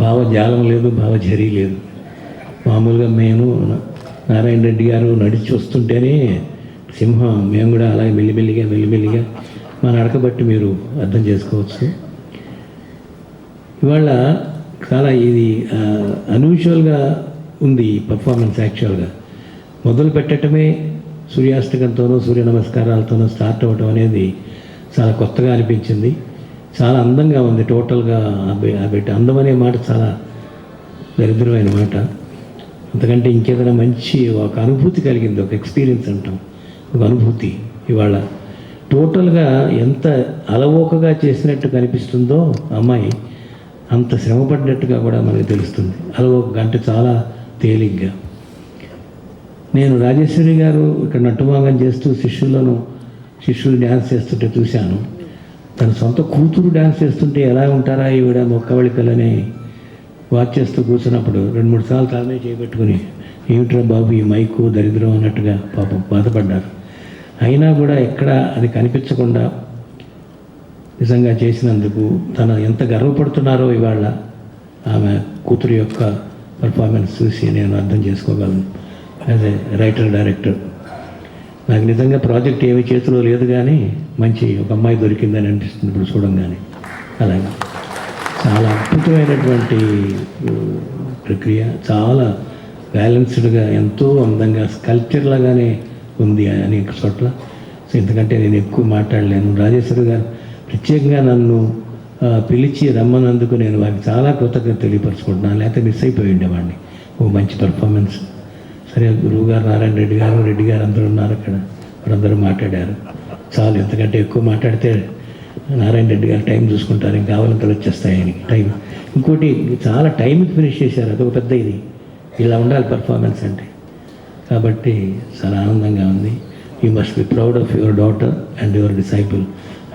భావజాలం లేదు, భావఝరీ లేదు. మామూలుగా మేము నారాయణ రెడ్డి గారు నడిచి వస్తుంటేనే సింహం, మేము కూడా అలాగే మెల్లిమెల్లిగా మన నడకబట్టి మీరు అర్థం చేసుకోవచ్చు. ఇవాళ చాలా ఇది అన్యూజువల్గా ఉంది ఈ పర్ఫార్మెన్స్. యాక్చువల్గా మొదలు పెట్టడమే సూర్యాస్తకంతోనో సూర్య నమస్కారాలతోనో స్టార్ట్ అవ్వటం అనేది చాలా కొత్తగా అనిపించింది. చాలా అందంగా ఉంది. టోటల్గా అందం అనే మాట చాలా దరిద్రమైన మాట. అంతకంటే ఇంకేదైనా మంచి ఒక అనుభూతి కలిగింది, ఒక ఎక్స్పీరియన్స్ అంటాం, ఒక అనుభూతి. ఇవాళ టోటల్గా ఎంత అలవోకగా చేసినట్టు కనిపిస్తుందో అమ్మాయి, అంత శ్రమపడినట్టుగా కూడా మనకు తెలుస్తుంది. అలవోకగా అంటే చాలా తేలిగ్గా. నేను రాజేశ్వరి గారు ఇక్కడ నట్టుభాగం చేస్తూ శిష్యులు డ్యాన్స్ చేస్తుంటే చూశాను. తన సొంత కూతురు డ్యాన్స్ చేస్తుంటే ఎలా ఉంటారా ఈవిడ మొక్కవళికలని వాచ్ చేస్తూ కూర్చున్నప్పుడు 2-3 సార్లు తలనే చేపెట్టుకుని ఏమిట్రా బాబు ఈ మైకు దరిద్రం అన్నట్టుగా పాపం బాధపడ్డారు. అయినా కూడా ఎక్కడ అది కనిపించకుండా నిజంగా చేసినందుకు తను ఎంత గర్వపడుతున్నారో ఇవాళ ఆమె కూతురు యొక్క పర్ఫార్మెన్స్ చూసి నేను అర్థం చేసుకోగలను. యాజ్ ఏ రైటర్ డైరెక్టర్ నాకు నిజంగా ప్రాజెక్ట్ ఏమి చేతిలో లేదు, కానీ మంచి ఒక అమ్మాయి దొరికిందని అనిపిస్తుంది ఇప్పుడు చూడంగానే. అలాగే చాలా అద్భుతమైనటువంటి ప్రక్రియ, చాలా బ్యాలెన్స్డ్గా ఎంతో అందంగా స్కల్ప్చర్ లాగానే ఉంది అనేక చోట్ల. సో ఇంతకంటే నేను ఎక్కువ మాట్లాడలేను. రాజేశ్వరి గారు ప్రత్యేకంగా నన్ను పిలిచి రమ్మన్నందుకు నేను వారికి చాలా కృతజ్ఞత తెలియపరచుకుంటున్నాను. లేకపోతే మిస్ అయిపోయి ఉండేవాడిని. ఓ మంచి పర్ఫార్మెన్స్. సరే, గురువు గారు, నారాయణ రెడ్డి గారు అందరూ ఉన్నారు అక్కడ, వారందరూ మాట్లాడారు. చాలు, ఎంతకంటే ఎక్కువ మాట్లాడితే నారాయణ రెడ్డి గారు టైం చూసుకుంటారు, ఇంకా కావాలంతలు వచ్చేస్తాయి ఆయనకి టైం. ఇంకోటి చాలా టైంకి ఫినిష్ చేశారు, అదొక పెద్ద ఇది. ఇలా ఉండాలి పర్ఫార్మెన్స్ అంటే. కాబట్టి చాలా ఆనందంగా ఉంది. You must be proud of your daughter and your disciple.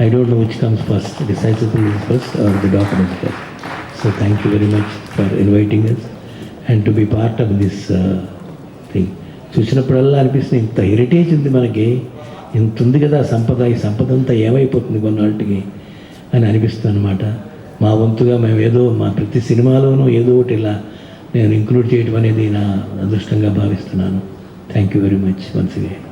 I don't know which comes first, the disciple is first or the daughter is first. So thank you very much for inviting us and to be part of this thing. చూసినప్పుడల్లా అనిపిస్తుంది, ఇంత heritage ఉంది మనకి, ఇంత ఉంది కదా సంపద, ఈ సంపద అంతా ఏమైపోతుంది కొన్నాళ్ళకి అని అనిపిస్తుంది అనమాట. మా వంతుగా మేము ఏదో మా ప్రతి సినిమాలోనూ ఏదో ఒకటి ఇలా నేను ఇంక్లూడ్ చేయడం అనేది నా అదృష్టంగా భావిస్తున్నాను. Thank you very much once again.